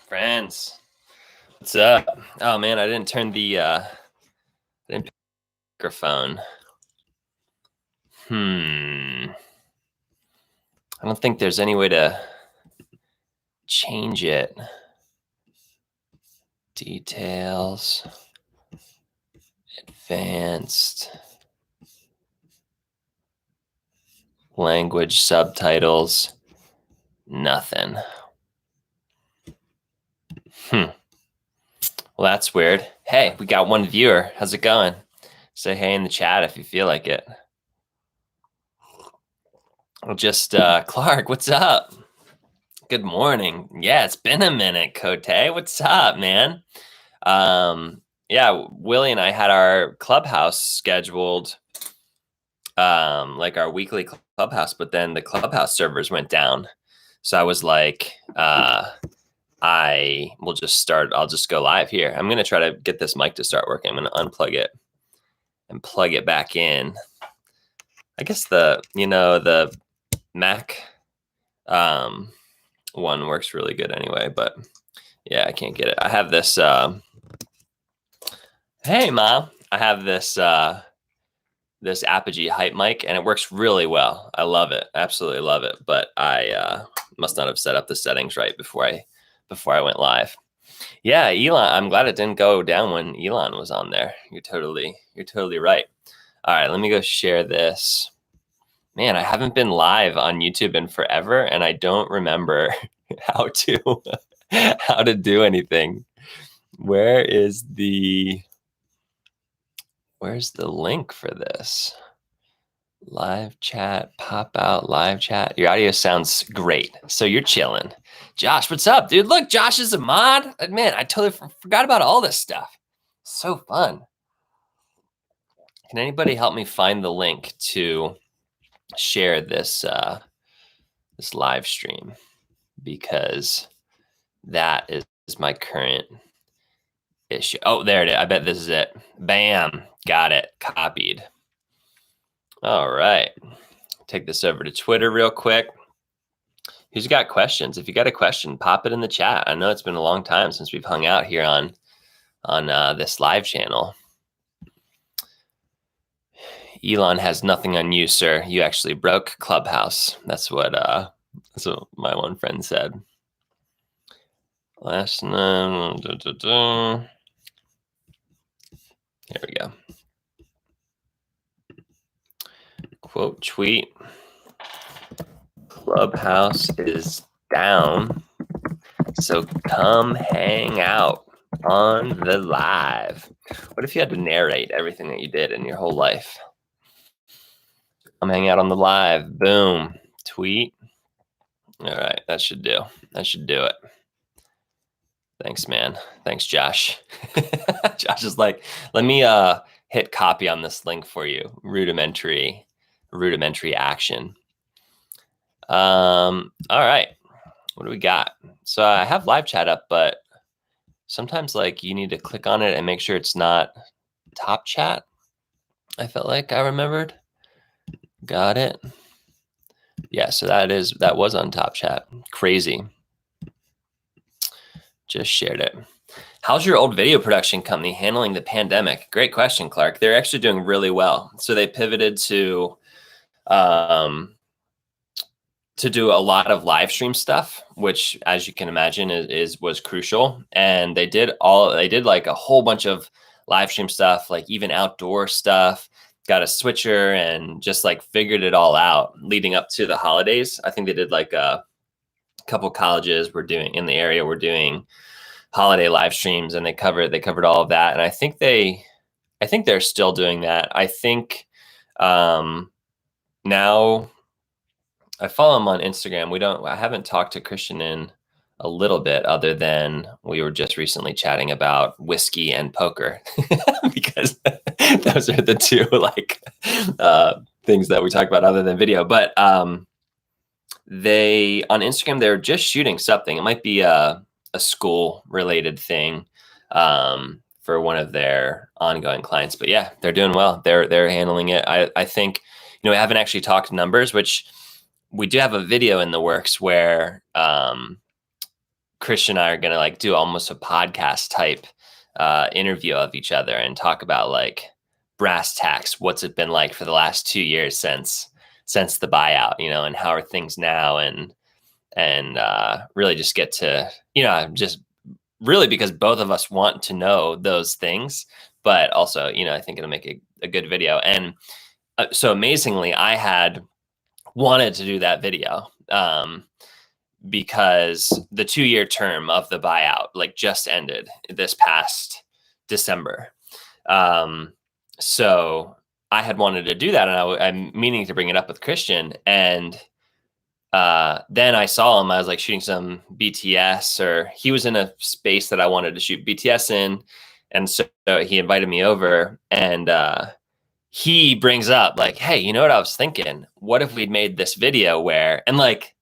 Friends, what's up? Oh man, I didn't turn the microphone. I don't think there's any way to change it. Details, advanced, language subtitles, nothing. Well, that's weird. Hey, we got one viewer. How's it going? Say hey in the chat if you feel like it. Well, just Clark, what's up? Good morning. Yeah, it's been a minute, Cote. What's up, man? Yeah, Willie and I had our Clubhouse scheduled, like our weekly Clubhouse, but then the Clubhouse servers went down. So I was like, I will just start. I'll just go live here. I'm going to try to get this mic to start working. I'm going to unplug it and plug it back in. I guess the Mac one works really good anyway, but yeah, I can't get it. I have this, hey Mom, I have this Apogee hype mic and it works really well. I love it. Absolutely love it. But I must not have set up the settings right before I went live. Yeah, Elon, I'm glad it didn't go down when Elon was on there. You're totally right. All right, let me go share this. Man, I haven't been live on YouTube in forever, and I don't remember how to do anything. Where's the link for this? Live chat, pop out, live chat. Your audio sounds great. So you're chilling. Josh, what's up, dude? Look, Josh is a mod. Man, I totally forgot about all this stuff. So fun. Can anybody help me find the link to share this this live stream? Because that is my current issue. Oh, there it is. I bet this is it. Bam. Got it. Copied. All right. Take this over to Twitter real quick. Who's got questions? If you got a question, pop it in the chat. I know it's been a long time since we've hung out here on this live channel. Elon has nothing on you, sir. You actually broke Clubhouse. That's what my one friend said. Last night. Here we go. Quote tweet. Clubhouse is down, so come hang out on the live. What if you had to narrate everything that you did in your whole life? I'm hanging out on the live. Boom. Tweet. All right, that should do it. Thanks, man. Thanks, Josh. Josh is like, let me hit copy on this link for you. Rudimentary action. All right. What do we got? So I have live chat up, but sometimes like you need to click on it and make sure it's not top chat. I felt like I remembered. Got it. Yeah, so that was on top chat. Crazy. Just shared it. How's your old video production company handling the pandemic? Great question, Clark. They're actually doing really well. So they pivoted to do a lot of live stream stuff, which, as you can imagine, was crucial. And they did like a whole bunch of live stream stuff, like even outdoor stuff. Got a switcher and just like figured it all out leading up to the holidays. I think they did like a couple colleges in the area were doing holiday live streams, and they covered all of that. And I think they're still doing that. I think now I follow him on Instagram. I haven't talked to Christian in a little bit, other than we were just recently chatting about whiskey and poker because those are the two like things that we talk about other than video. But they on Instagram, they're just shooting something. It might be a school related thing for one of their ongoing clients. But yeah, they're doing well. They're handling it. I think, we haven't actually talked numbers, which we do have a video in the works where Christian and I are going to like do almost a podcast type interview of each other and talk about like brass tacks. What's it been like for the last 2 years since the buyout, you know, and how are things now? And really just get to, you know, just really because both of us want to know those things, but also, you know, I think it'll make a good video. And so amazingly, I had wanted to do that video because the 2-year term of the buyout like just ended this past December. So I had wanted to do that, and I'm meaning to bring it up with Christian. And then I saw him. I was like shooting some BTS, or he was in a space that I wanted to shoot BTS in, and so he invited me over, and he brings up like, "Hey, you know what I was thinking? What if we'd made this video where," and like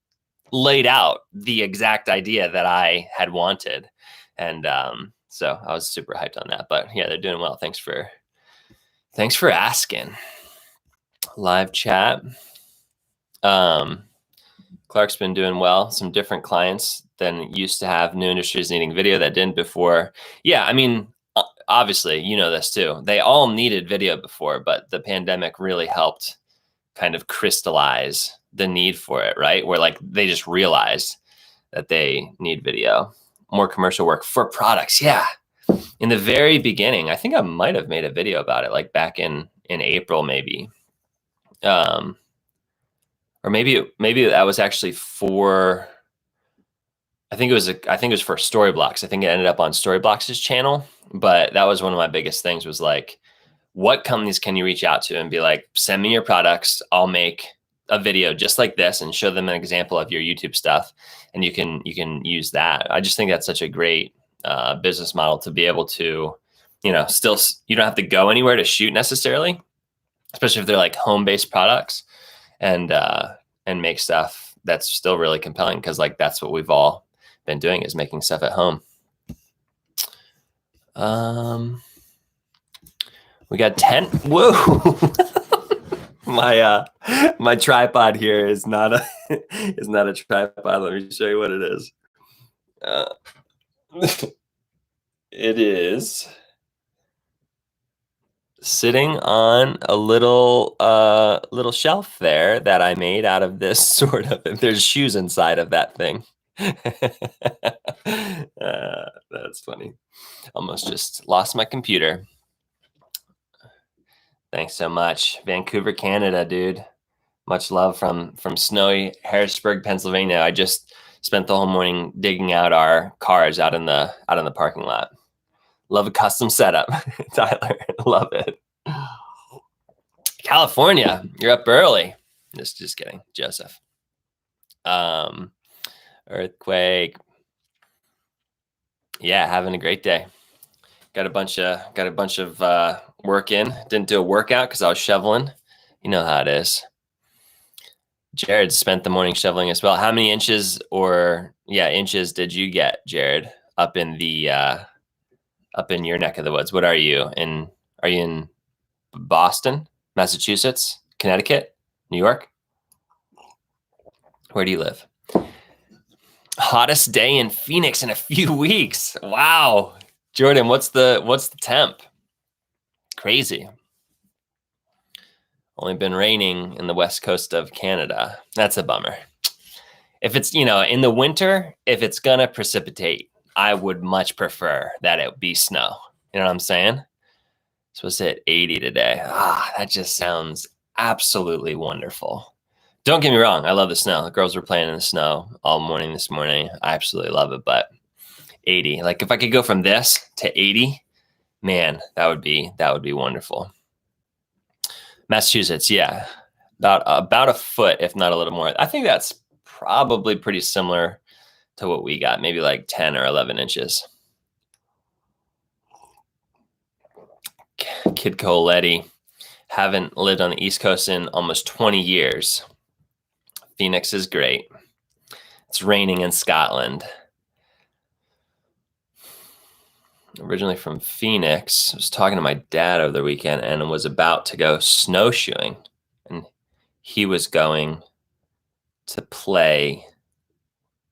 laid out the exact idea that I had wanted, and so I was super hyped on that. But yeah, they're doing well. Thanks for asking. Live chat. Clark's been doing well. Some different clients than used to have. New industries needing video that didn't before. Yeah, I mean, obviously, you know this too. They all needed video before, but the pandemic really helped kind of crystallize the need for it, right? Where like they just realized that they need video. More commercial work for products. Yeah. In the very beginning, I think I might have made a video about it, like back in April, maybe. Or maybe that was actually for, I think it was for Storyblocks. I think it ended up on Storyblocks' channel, but that was one of my biggest things was like, what companies can you reach out to and be like, send me your products. I'll make a video just like this and show them an example of your YouTube stuff. And you can use that. I just think that's such a great business model to be able to, you know, still, you don't have to go anywhere to shoot necessarily, especially if they're like home-based products, and make stuff that's still really compelling. Cause like, that's what we've all been doing, is making stuff at home. We got 10. Whoa. My tripod here is not a tripod. Let me show you what it is. It is sitting on a little shelf there that I made out of this sort of, there's shoes inside of that thing. That's funny. Almost just lost my computer. Thanks so much. Vancouver, Canada, dude. Much love from snowy Harrisburg, Pennsylvania. I just spent the whole morning digging out our cars out in the parking lot. Love a custom setup, Tyler. Love it. California, you're up early. Just kidding, Joseph. Earthquake. Yeah, having a great day. Got a bunch of work in. Didn't do a workout because I was shoveling. You know how it is. Jared spent the morning shoveling as well. How many inches did you get, Jared, up in your neck of the woods? What are you in? Are you in Boston, Massachusetts, Connecticut, New York? Where do you live? Hottest day in Phoenix in a few weeks. Wow. Jordan, what's the temp? Crazy. Only been raining in the west coast of Canada. That's a bummer. If it's, you know, in the winter, if it's gonna precipitate, I would much prefer that it be snow. You know what I'm saying? It's supposed to hit 80 today. That just sounds absolutely wonderful. Don't get me wrong, I love the snow. The girls were playing in the snow all morning this morning. I absolutely love it, but 80. Like if I could go from this to 80, man, that would be wonderful. Massachusetts, yeah, about a foot, if not a little more. I think that's probably pretty similar to what we got, maybe like 10 or 11 inches. Kid Coletti, haven't lived on the East Coast in almost 20 years. Phoenix is great. It's raining in Scotland. Originally from Phoenix. I was talking to my dad over the weekend and was about to go snowshoeing. And he was going to play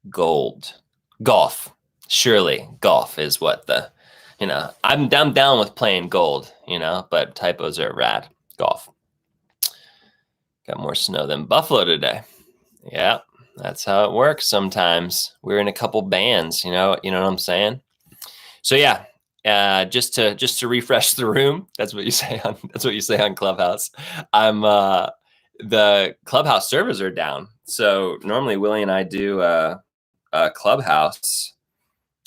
golf. Surely golf is what I'm down with playing gold, but typos are rad. Golf. Got more snow than Buffalo today. Yeah, that's how it works sometimes. We're in a couple bands, you know what I'm saying? So yeah, just to refresh the room, that's what you say on Clubhouse. I'm the Clubhouse servers are down. So normally Willie and I do a Clubhouse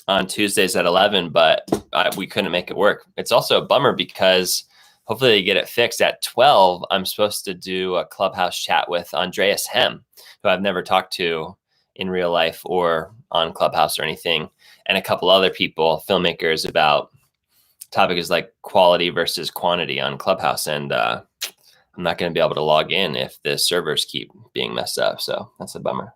on Tuesdays at 11, but we couldn't make it work. It's also a bummer because hopefully they get it fixed at 12. I'm supposed to do a Clubhouse chat with Andreas Hem, who I've never talked to in real life or on Clubhouse or anything, and a couple other people, filmmakers, about topic is like quality versus quantity on Clubhouse. And I'm not going to be able to log in if the servers keep being messed up. So that's a bummer.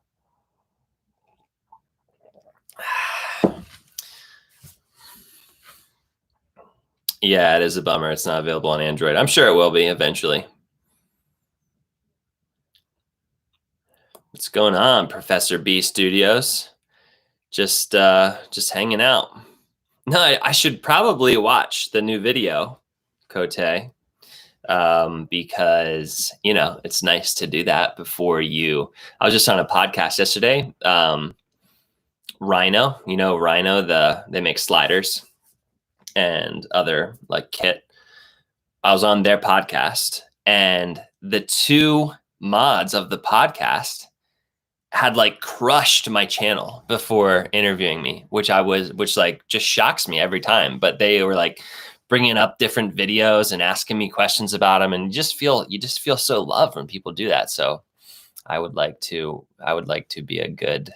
Yeah, it is a bummer. It's not available on Android. I'm sure it will be eventually. What's going on, Professor B Studios? Just hanging out. No, I should probably watch the new video, Cote, because it's nice to do that before you. I was just on a podcast yesterday. Rhino, Rhino, they make sliders and other like kit. I was on their podcast, and the two mods of the podcast had like crushed my channel before interviewing me, which like just shocks me every time. But they were like bringing up different videos and asking me questions about them, and you just feel so loved when people do that. So I would like to be a good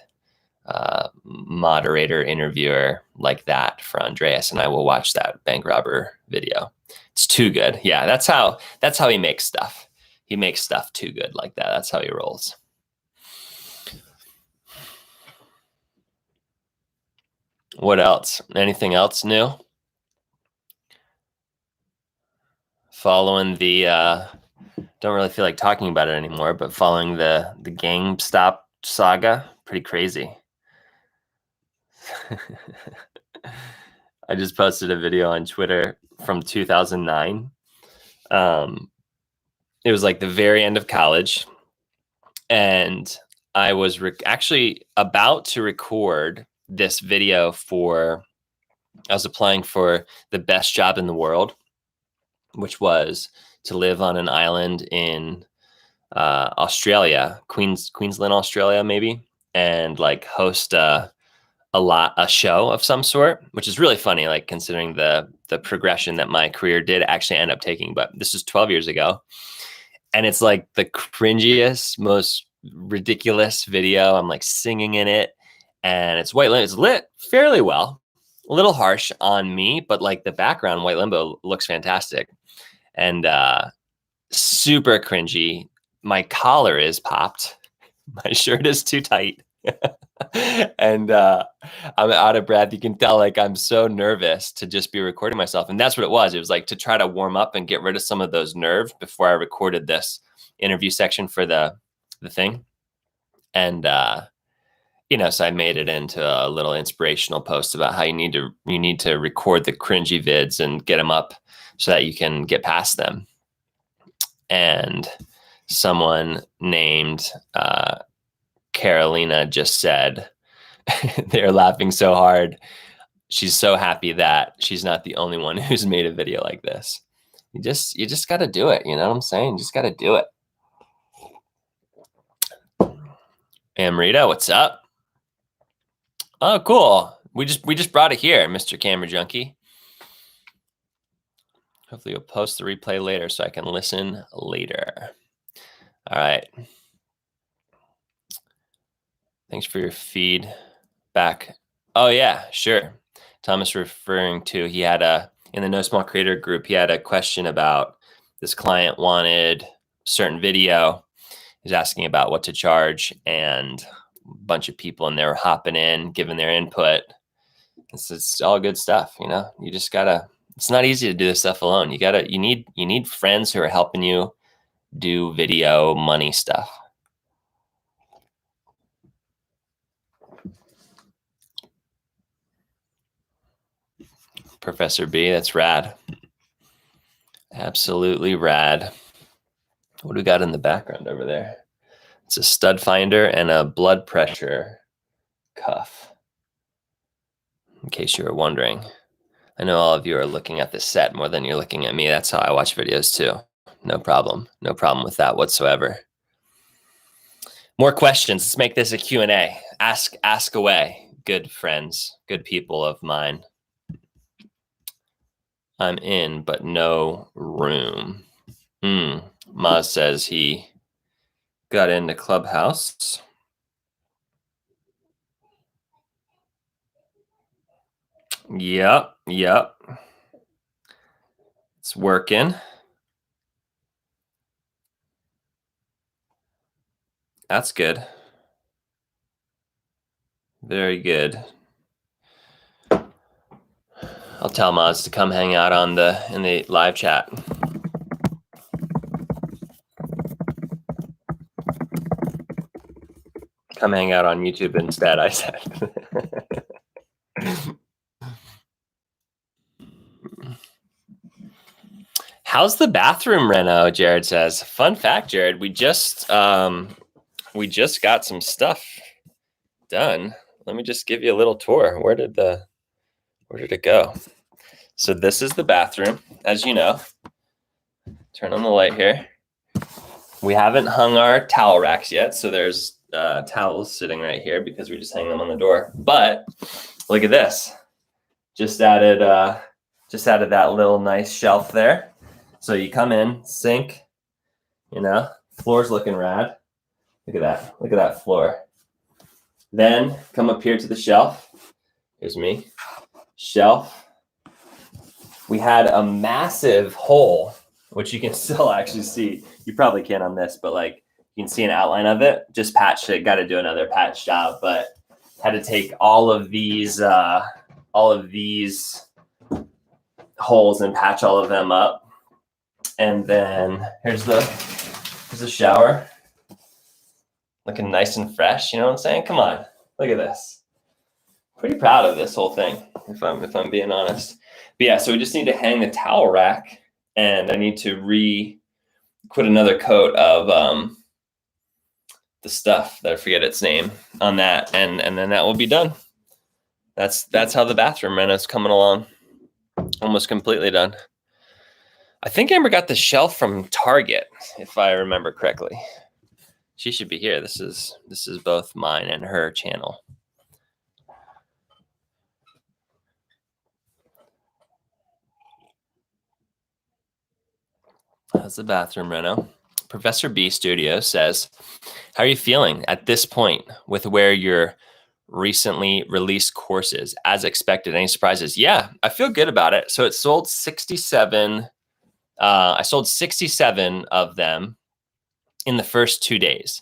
moderator interviewer like that for Andreas, and I will watch that bank robber video. It's too good. Yeah, that's how he makes stuff. He makes stuff too good like that. That's how he rolls. What else? Anything else new? Following the don't really feel like talking about it anymore, but following the GameStop saga, pretty crazy. I just posted a video on Twitter from 2009. It was like the very end of college, and I was actually about to record this video I was applying for the best job in the world, which was to live on an island in Australia, Queensland, Australia, maybe, and like host a show of some sort, which is really funny, like considering the progression that my career did actually end up taking. But this is 12 years ago, and it's like the cringiest, most ridiculous video. I'm like singing in it, and it's white limbo. It's lit fairly well, a little harsh on me, but like the background, white limbo, looks fantastic, and super cringy. My collar is popped. My shirt is too tight. And I'm out of breath. You can tell like I'm so nervous to just be recording myself. And that's what it was. It was like to try to warm up and get rid of some of those nerves before I recorded this interview section for the thing. And so I made it into a little inspirational post about how you need to record the cringy vids and get them up so that you can get past them. And someone named Carolina just said, they're laughing so hard. She's so happy that she's not the only one who's made a video like this. You just got to do it. You know what I'm saying? You just got to do it. Amrita, what's up? Oh, cool. We just brought it here, Mr. Camera Junkie. Hopefully you'll post the replay later so I can listen later. All right. Thanks for your feedback. Oh yeah, sure. Thomas referring to, he had in the No Small Creator group, he had a question about this client wanted a certain video. He's asking about what to charge, and a bunch of people in there were hopping in, giving their input. It's all good stuff, You just gotta. It's not easy to do this stuff alone. You need friends who are helping you do video money stuff. Professor B. That's rad. Absolutely rad. What do we got in the background over there? It's a stud finder and a blood pressure cuff, in case you were wondering. I know all of you are looking at the set more than you're looking at me. That's how I watch videos too. No problem. No problem with that whatsoever. More questions. Let's make this a Q&A. Ask away, good friends, good people of mine. I'm in, but no room. Maz says he got into Clubhouse. Yep. It's working. That's good. Very good. I'll tell Maz to come hang out in the live chat. Come hang out on YouTube instead, I said. How's the bathroom reno? Jared says. Fun fact, Jared, we just got some stuff done. Let me just give you a little tour. Where did it go? So this is the bathroom, as you know. Turn on the light here. We haven't hung our towel racks yet, so there's towels sitting right here because we just hang them on the door. But look at this. Just added that little nice shelf there. So you come in, sink, floor's looking rad. Look at that floor. Then come up here to the shelf. Here's me. Shelf. We had a massive hole, which you can still actually see. You probably can't on this, but like you can see an outline of it. Just patched it. Got to do another patch job, but had to take all of these holes and patch all of them up. And then here's the shower. Looking nice and fresh, you know what I'm saying? Come on, look at this. Pretty proud of this whole thing, if I'm being honest. But yeah, so we just need to hang the towel rack, and I need to put another coat of the stuff that I forget its name on that, and then that will be done. That's how the bathroom reno is coming along. Almost completely done. I think Amber got the shelf from Target, if I remember correctly. She should be here. This is both mine and her channel. How's the bathroom reno? Professor B Studio says, how are you feeling at this point with where your recently released courses? As expected, any surprises? Yeah, I feel good about it. So it sold 67. I sold 67 of them in the first 2 days.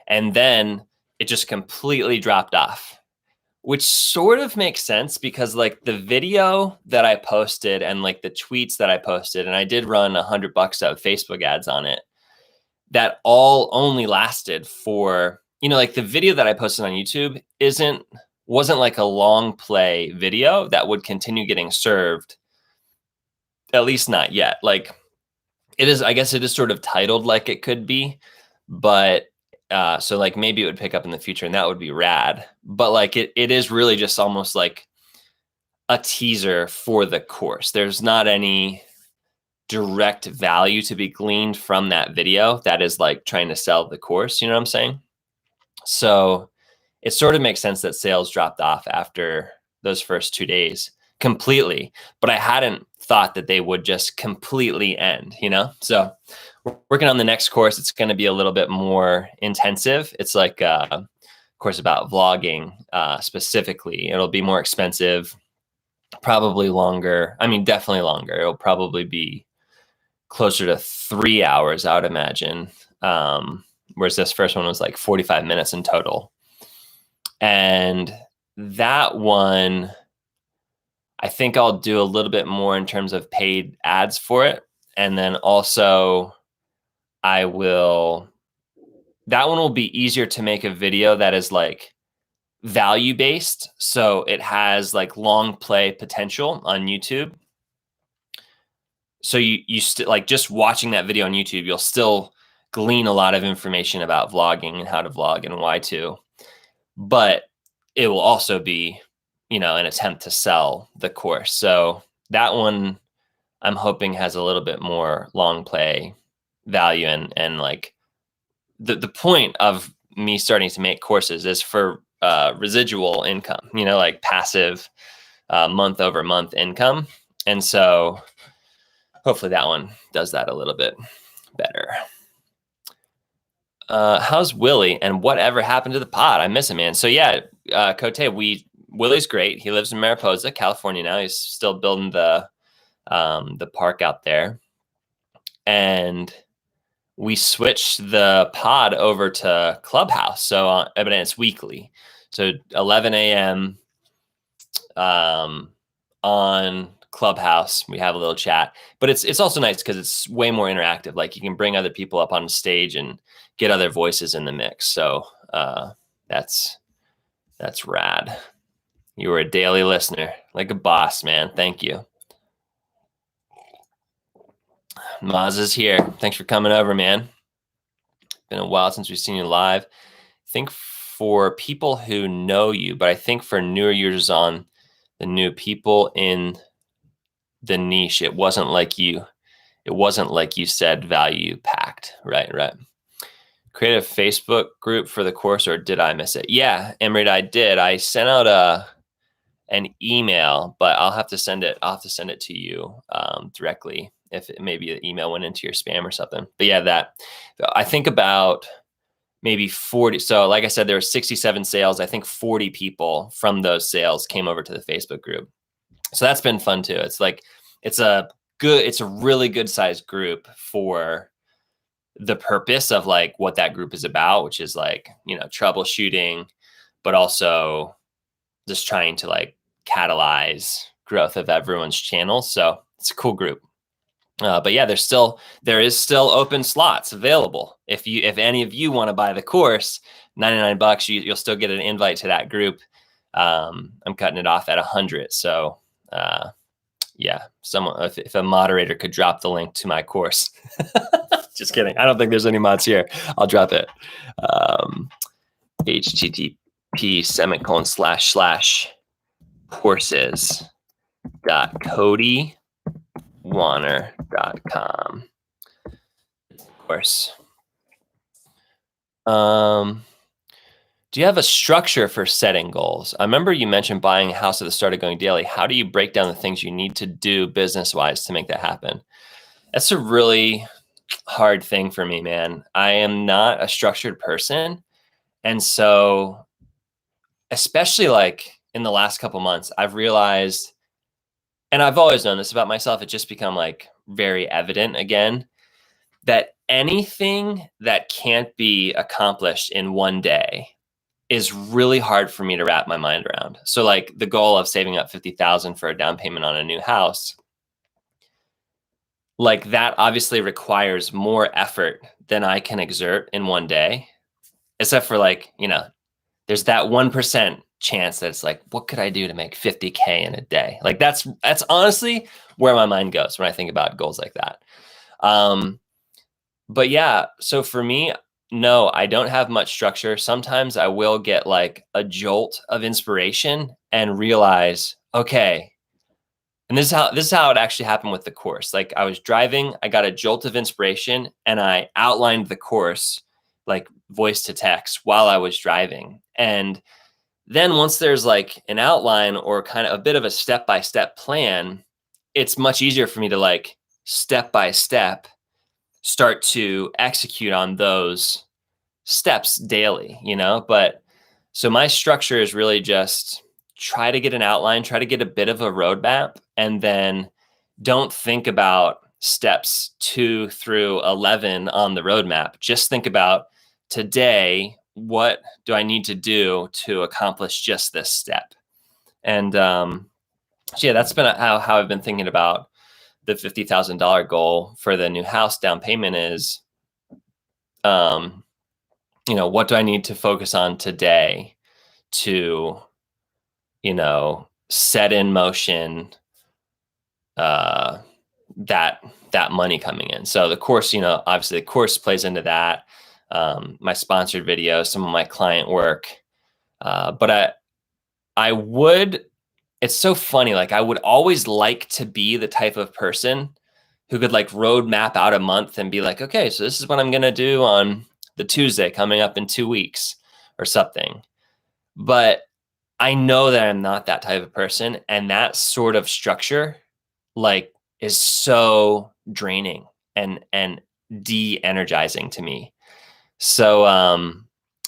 And then it just completely dropped off, which sort of makes sense because like the video that I posted and like the tweets that I posted, and I did run $100 of Facebook ads on it, that all only lasted for, like the video that I posted on YouTube wasn't like a long play video that would continue getting served, at least not yet. Like I guess it is sort of titled like it could be, but so like maybe it would pick up in the future and that would be rad. But like it is really just almost like a teaser for the course. There's not any direct value to be gleaned from that video that is like trying to sell the course. You know what I'm saying? So it sort of makes sense that sales dropped off after those first 2 days completely, but I hadn't thought that they would just completely end, So we're working on the next course. It's going to be a little bit more intensive. It's like a course about vlogging specifically. It'll be more expensive, probably longer. I mean, definitely longer. It'll probably be closer to 3 hours, I would imagine. Whereas this first one was like 45 minutes in total. And that one, I think I'll do a little bit more in terms of paid ads for it. And then also that one will be easier to make a video that is like value based. So it has like long play potential on YouTube. So you still like just watching that video on YouTube, you'll still glean a lot of information about vlogging and how to vlog and why to, but it will also be, an attempt to sell the course. So that one I'm hoping has a little bit more long play value, and like the point of me starting to make courses is for residual income, like passive month over month income. And so hopefully that one does that a little bit better. How's Willie, and whatever happened to the pod? I miss him, man. So yeah, Cote, Willie's great. He lives in Mariposa, California now. He's still building the park out there. And we switched the pod over to Clubhouse. So but it's weekly. So 11 a.m. On Clubhouse, we have a little chat, but it's also nice because it's way more interactive. Like you can bring other people up on stage and get other voices in the mix. So that's rad. You were a daily listener, like a boss, man. Thank you. Maz is here. Thanks for coming over, man. Been a while since we've seen you live. I think for people who know you, but I think for newer users on the new people in the niche, it wasn't like you said value packed. Right. Create a Facebook group for the course, or did I miss it? Yeah, Emryd, I did. I sent out an email, but I'll have to send it to you directly if maybe the email went into your spam or something. But yeah, that I think about maybe 40. So like I said, there were 67 sales. I think 40 people from those sales came over to the Facebook group. So that's been fun too. It's like, it's a really good sized group for the purpose of like what that group is about, which is like, troubleshooting, but also just trying to like catalyze growth of everyone's channels. So it's a cool group. But yeah, there is still open slots available. If any of you want to buy the course, $99, you'll still get an invite to that group. I'm cutting it off at 100. So yeah, if a moderator could drop the link to my course. Just kidding. I don't think there's any mods here. I'll drop it. http://courses.codywarner.com. Of course. Do you have a structure for setting goals? I remember you mentioned buying a house at the start of Going Daily. How do you break down the things you need to do business-wise to make that happen? That's a really hard thing for me, man. I am not a structured person. And so, especially like in the last couple months, I've realized, and I've always known this about myself, it's just become like very evident again, that anything that can't be accomplished in one day is really hard for me to wrap my mind around. So like the goal of saving up $50,000 for a down payment on a new house, like that obviously requires more effort than I can exert in one day, except for like, there's that 1% chance that it's like, what could I do to make 50K in a day? Like that's honestly where my mind goes when I think about goals like that. But yeah, so for me, no, I don't have much structure. Sometimes I will get like a jolt of inspiration and realize, okay, and this is how it actually happened with the course. Like I was driving, I got a jolt of inspiration and I outlined the course like voice to text while I was driving. And then once there's like an outline or kind of a bit of a step-by-step plan, it's much easier for me to like step-by-step start to execute on those steps daily, But so my structure is really just try to get an outline, try to get a bit of a roadmap, and then don't think about steps 2 through 11 on the roadmap. Just think about today, what do I need to do to accomplish just this step? And so yeah, that's been how I've been thinking about the $50,000 goal for the new house down payment is, what do I need to focus on today to, set in motion that money coming in. So the course, obviously the course plays into that. My sponsored videos, some of my client work. But I would, it's so funny. Like, I would always like to be the type of person who could like roadmap out a month and be like, okay, so this is what I'm going to do on the Tuesday coming up in 2 weeks or something. But I know that I'm not that type of person. And that sort of structure, like, is so draining and de-energizing to me. So,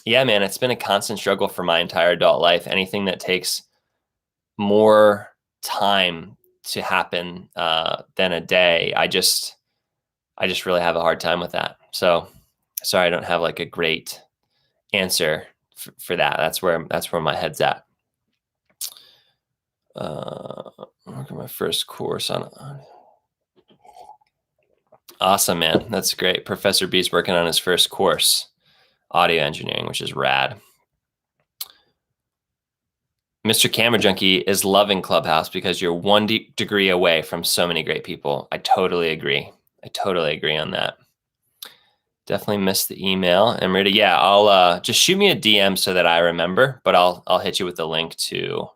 yeah, man, it's been a constant struggle for my entire adult life. Anything that takes more time to happen than a day, I just really have a hard time with that. So sorry, I don't have like a great answer for that. That's where my head's at. Look at my first course on. Awesome, man. That's great. Professor B's working on his first course, audio engineering, which is rad. Mr. Camera Junkie is loving Clubhouse because you're one degree away from so many great people. I totally agree. I totally agree on that. Definitely missed the email. Amrita, yeah, I'll just shoot me a DM so that I remember, but I'll hit you with the link to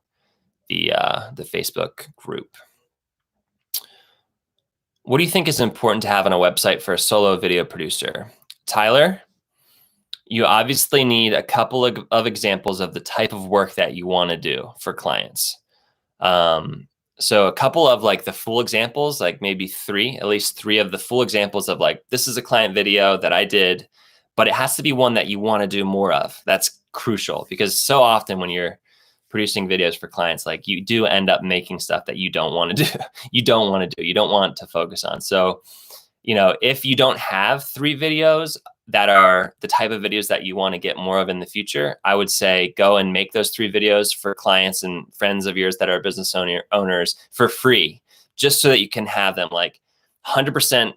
the Facebook group. What do you think is important to have on a website for a solo video producer? Tyler, you obviously need a couple of examples of the type of work that you want to do for clients. So a couple of like the full examples, like maybe at least three of the full examples of like, this is a client video that I did, but it has to be one that you want to do more of. That's crucial, because so often when you're producing videos for clients, like, you do end up making stuff that you don't want to do. You don't want to focus on. So, if you don't have 3 videos that are the type of videos that you want to get more of in the future, I would say go and make those 3 videos for clients and friends of yours that are business owners for free, just so that you can have them like 100%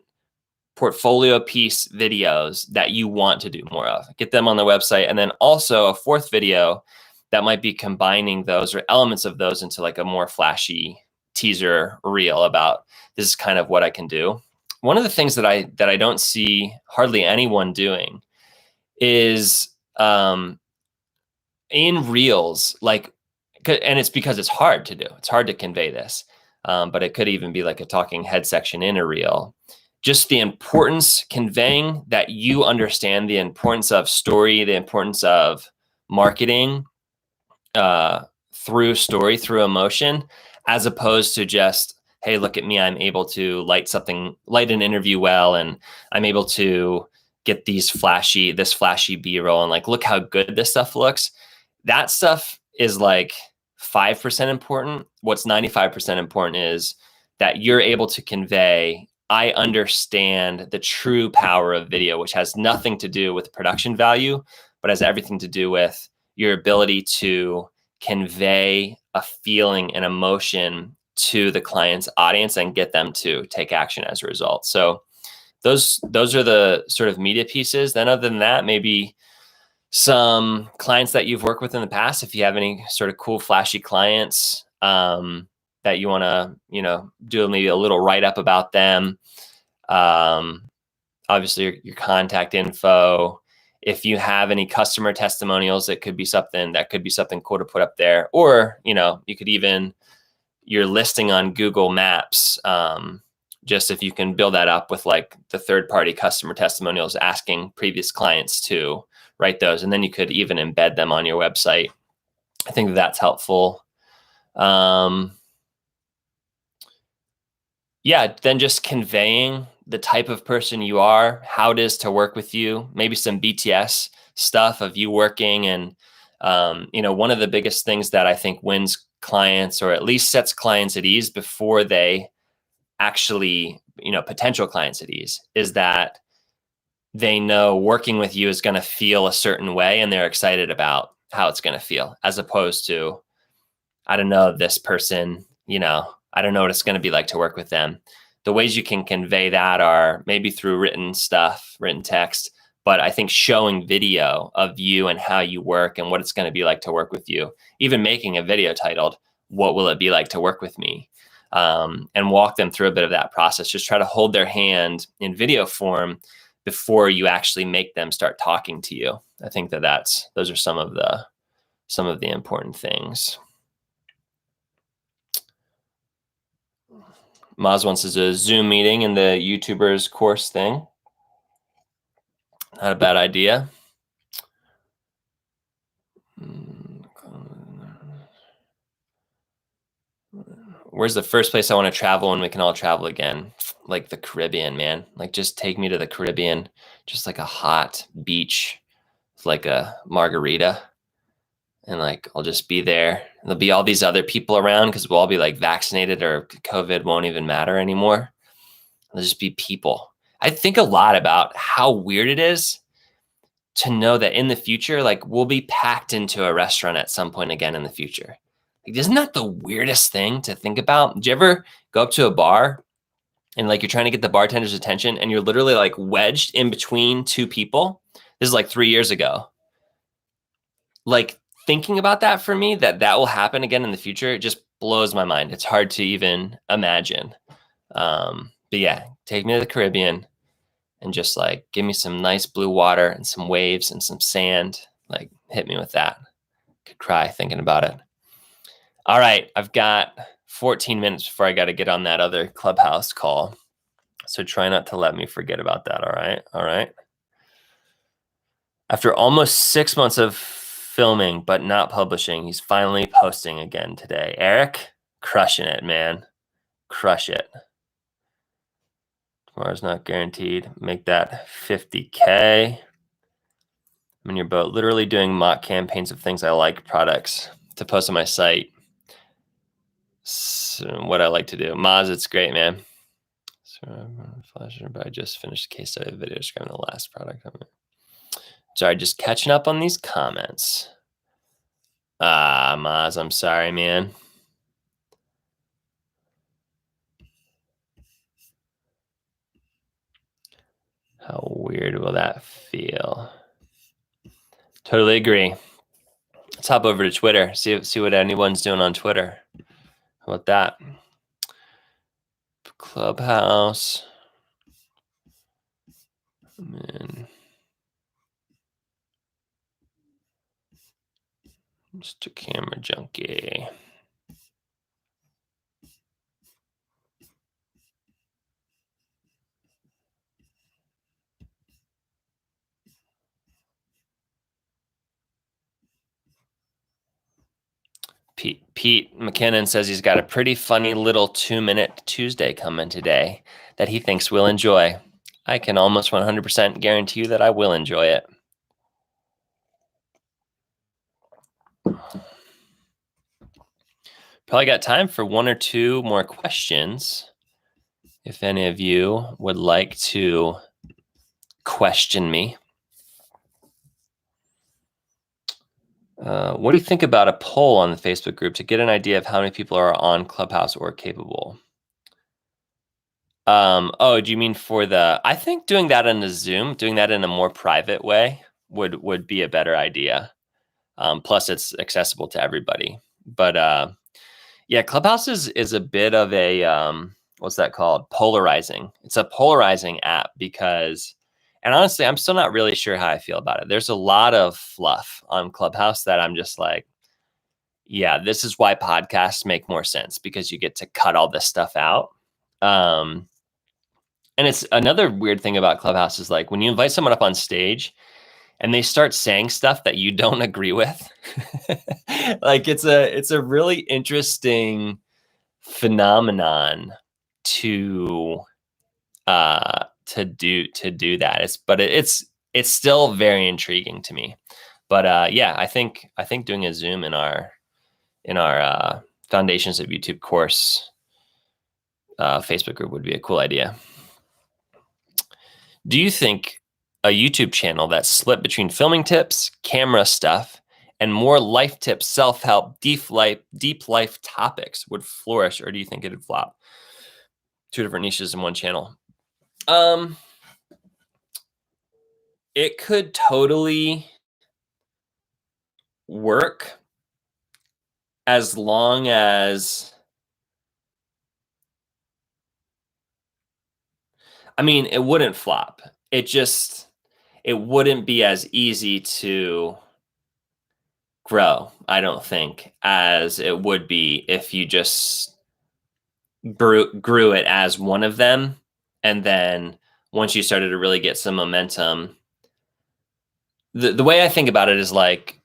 portfolio piece videos that you want to do more of. Get them on the website. And then also a 4th video that might be combining those or elements of those into like a more flashy teaser reel about, this is kind of what I can do. One of the things that I don't see hardly anyone doing is in reels, like, and it's because it's hard to do. It's hard to convey this, but it could even be like a talking head section in a reel. Just the importance, conveying that you understand the importance of story, the importance of marketing through story, through emotion, as opposed to just, hey, look at me, I'm able to light an interview well, and I'm able to get this flashy B-roll, and like, look how good this stuff looks. That stuff is like 5% important. What's 95% important is that you're able to convey, I understand the true power of video, which has nothing to do with production value, but has everything to do with your ability to convey a feeling and emotion to the client's audience and get them to take action as a result. So those are the sort of media pieces. Then other than that, maybe some clients that you've worked with in the past, if you have any sort of cool, flashy clients that you want to, do maybe a little write-up about them. Obviously your contact info. If you have any customer testimonials, it could be something cool to put up there. Or, you could even, your listing on Google Maps, just if you can build that up with like the third-party customer testimonials, asking previous clients to write those, and then you could even embed them on your website. I think that's helpful. Yeah, then just conveying the type of person you are, how it is to work with you, maybe some BTS stuff of you working. And, one of the biggest things that I think wins clients, or at least sets clients at ease before they actually, potential clients at ease, is that they know working with you is going to feel a certain way, and they're excited about how it's going to feel, as opposed to, I don't know, this person, I don't know what it's going to be like to work with them. The ways you can convey that are maybe through written text, But I think showing video of you and how you work and what it's going to be like to work with you, even making a video titled, "What Will It Be Like to Work With Me?" And walk them through a bit of that process. Just try to hold their hand in video form before you actually make them start talking to you. I think those are some of the important things. Maz wants is a Zoom meeting in the YouTubers course thing. Not a bad idea. Where's the first place I want to travel when we can all travel again? Like the Caribbean, man. Like just take me to the Caribbean, just like a hot beach, like a margarita. And like, I'll just be there. There'll be all these other people around because we'll all be like vaccinated or COVID won't even matter anymore. There'll just be people. I think a lot about how weird it is to know that in the future, like we'll be packed into a restaurant at some point again in the future. Like, isn't that the weirdest thing to think about? Did you ever go up to a bar and like you're trying to get the bartender's attention and you're literally like wedged in between two people? This is like 3 years ago. Like thinking about that for me, that will happen again in the future, it just blows my mind. It's hard to even imagine. But yeah, take me to the Caribbean and just like give me some nice blue water and some waves and some sand. Like hit me with that. Could cry thinking about it. All right, I've got 14 minutes before I got to get on that other Clubhouse call. So try not to let me forget about that. All right. After almost 6 months of filming but not publishing, he's finally posting again today. Eric, crushing it, man. Crush it. Tomorrow's not guaranteed. Make that 50K. I'm in your boat, literally doing mock campaigns of things I like, products to post on my site. So what I like to do. Maz, it's great, man. So but I just finished a case study video describing the last product. Sorry, just catching up on these comments. Maz, I'm sorry, man. How weird will that feel? Totally agree. Let's hop over to Twitter. See what anyone's doing on Twitter. How about that? Clubhouse. And Mr. Camera Junkie. Pete McKinnon says he's got a pretty funny little 2-minute Tuesday coming today that he thinks we'll enjoy. I can almost 100% guarantee you that I will enjoy it. Probably got time for 1 or 2 more questions. If any of you would like to question me. What do you think about a poll on the Facebook group to get an idea of how many people are on Clubhouse or capable? Oh, do you mean for I think doing that in a Zoom, doing that in a more private way would be a better idea. Plus it's accessible to everybody. But yeah, Clubhouse is a bit of a, what's that called? Polarizing. It's a polarizing app because, and honestly, I'm still not really sure how I feel about it. There's a lot of fluff on Clubhouse that I'm just like, yeah, this is why podcasts make more sense because you get to cut all this stuff out. And it's another weird thing about Clubhouse is like when you invite someone up on stage and they start saying stuff that you don't agree with, like it's a really interesting phenomenon to do that. It's still very intriguing to me. But yeah, I think doing a Zoom in our Foundations of YouTube course Facebook group would be a cool idea. Do you think a YouTube channel that's split between filming tips, camera stuff, and more life tips, self-help, deep life topics would flourish, or do you think it'd flop? 2 different niches in one channel. it could totally work as long as, I mean, it wouldn't flop. It wouldn't be as easy to grow, I don't think, as it would be if you just grew it as one of them. And then once you started to really get some momentum, the way I think about it is like,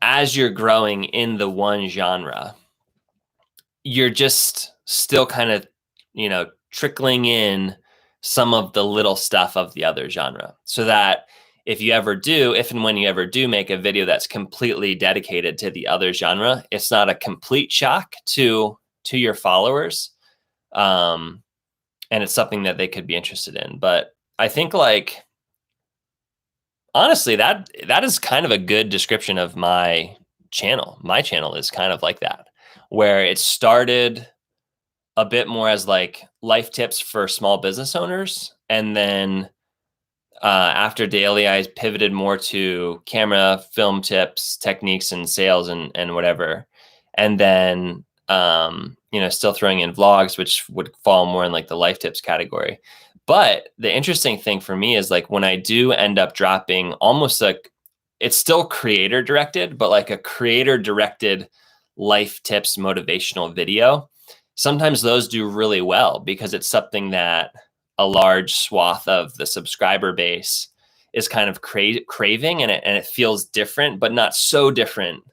as you're growing in the one genre, you're just still kind of, trickling in some of the little stuff of the other genre, so that if and when you ever do make a video that's completely dedicated to the other genre, it's not a complete shock to your followers. And it's something that they could be interested in. But I think, like, honestly, that is kind of a good description of my channel. My channel is kind of like that, where it started a bit more as like life tips for small business owners, and then after daily, I pivoted more to camera, film tips, techniques, and sales, and whatever. And then still throwing in vlogs, which would fall more in like the life tips category. But the interesting thing for me is, like, when I do end up dropping almost like, it's still creator directed, but like a creator directed life tips motivational video, sometimes those do really well because it's something that a large swath of the subscriber base is kind of craving, and it feels different, but not so different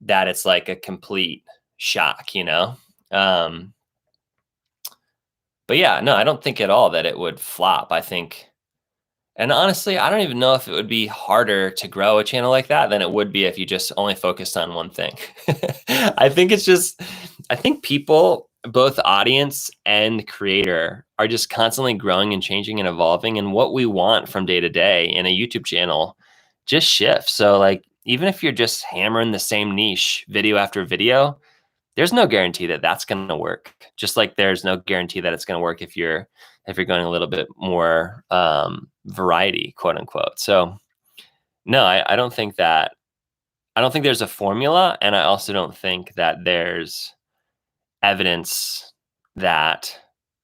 that it's like a complete shock. Um, but yeah, no, I don't think at all that it would flop. I think, and honestly, I don't even know if it would be harder to grow a channel like that than it would be if you just only focused on one thing. I think people, both audience and creator, are just constantly growing and changing and evolving. And what we want from day to day in a YouTube channel just shifts. So, like, even if you're just hammering the same niche video after video, there's no guarantee that that's going to work. Just like there's no guarantee that it's going to work if you're going a little bit more variety, quote unquote. So no, I don't think there's a formula, and I also don't think that there's evidence that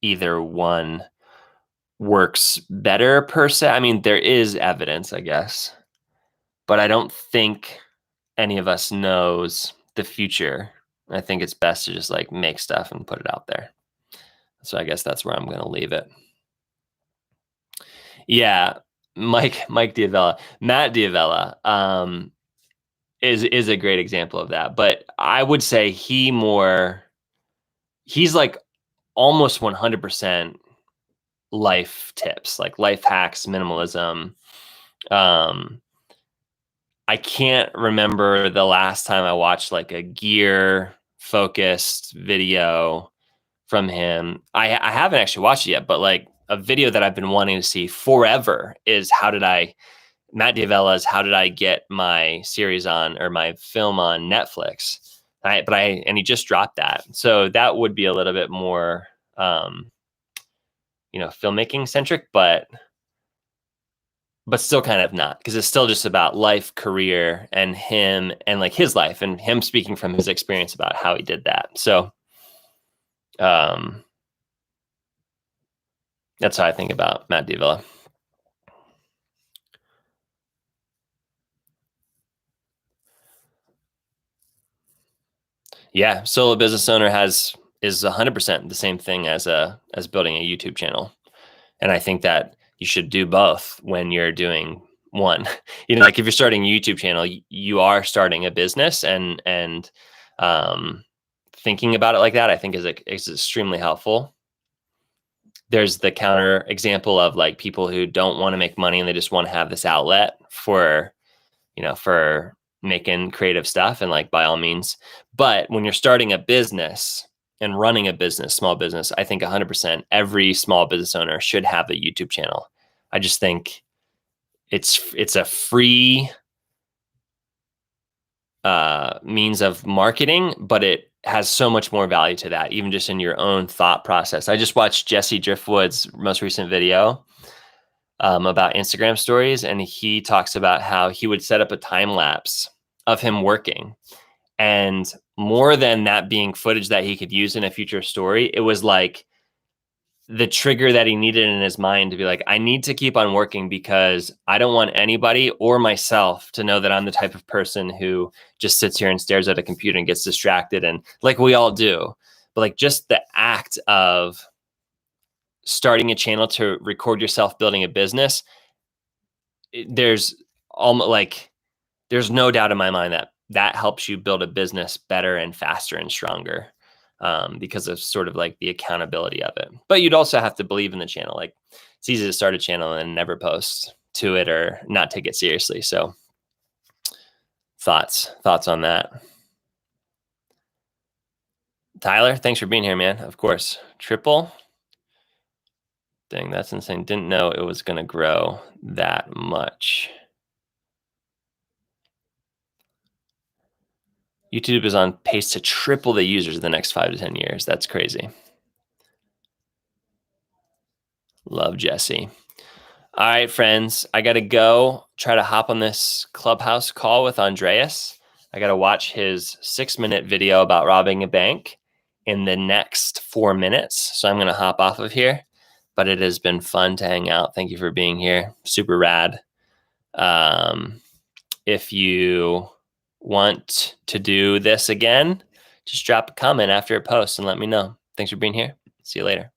either one works better per se. I mean, there is evidence, I guess, but I don't think any of us knows the future. I think it's best to just like make stuff and put it out there. So I guess that's where I'm going to leave it. Yeah, Mike Diavella, Matt Diavella, is a great example of that. But I would say he's like almost 100% life tips, like life hacks, minimalism. I can't remember the last time I watched like a gear focused video from him. I haven't actually watched it yet, but like a video that I've been wanting to see forever is Matt Diavella's How Did I Get My Series on, or my film on Netflix. And he just dropped that. So that would be a little bit more, filmmaking centric, but still kind of not, because it's still just about life, career, and him, and like his life, and him speaking from his experience about how he did that. So, that's how I think about Matt Diavella. Yeah, solo business owner is 100% the same thing as building a YouTube channel, and I think that you should do both when you're doing one. Like if you're starting a YouTube channel, you are starting a business, and thinking about it like that, I think is extremely helpful. There's the counter example of like people who don't want to make money and they just want to have this outlet for making creative stuff, and like by all means. But when you're starting a business and running a business, small business, I think 100% every small business owner should have a YouTube channel. I just think it's a free means of marketing, but it has so much more value to that, even just in your own thought process. I just watched Jesse Driftwood's most recent video. about Instagram stories, and he talks about how he would set up a time lapse of him working. And more than that being footage that he could use in a future story, it was like the trigger that he needed in his mind to be like, I need to keep on working because I don't want anybody or myself to know that I'm the type of person who just sits here and stares at a computer and gets distracted. And like we all do, but like just the act of starting a channel to record yourself building a business, there's almost like, there's no doubt in my mind that that helps you build a business better and faster and stronger, because of sort of like the accountability of it. But you'd also have to believe in the channel. Like it's easy to start a channel and never post to it or not take it seriously. So thoughts on that. Tyler, thanks for being here, man. Of course. Triple. Dang, that's insane. Didn't know it was going to grow that much. YouTube is on pace to triple the users in the next 5 to 10 years. That's crazy. Love Jesse. All right, friends, I got to go try to hop on this Clubhouse call with Andreas. I got to watch his 6-minute video about robbing a bank in the next 4 minutes. So I'm going to hop off of here, but it has been fun to hang out. Thank you for being here. Super rad. If you want to do this again, just drop a comment after it posts and let me know. Thanks for being here. See you later.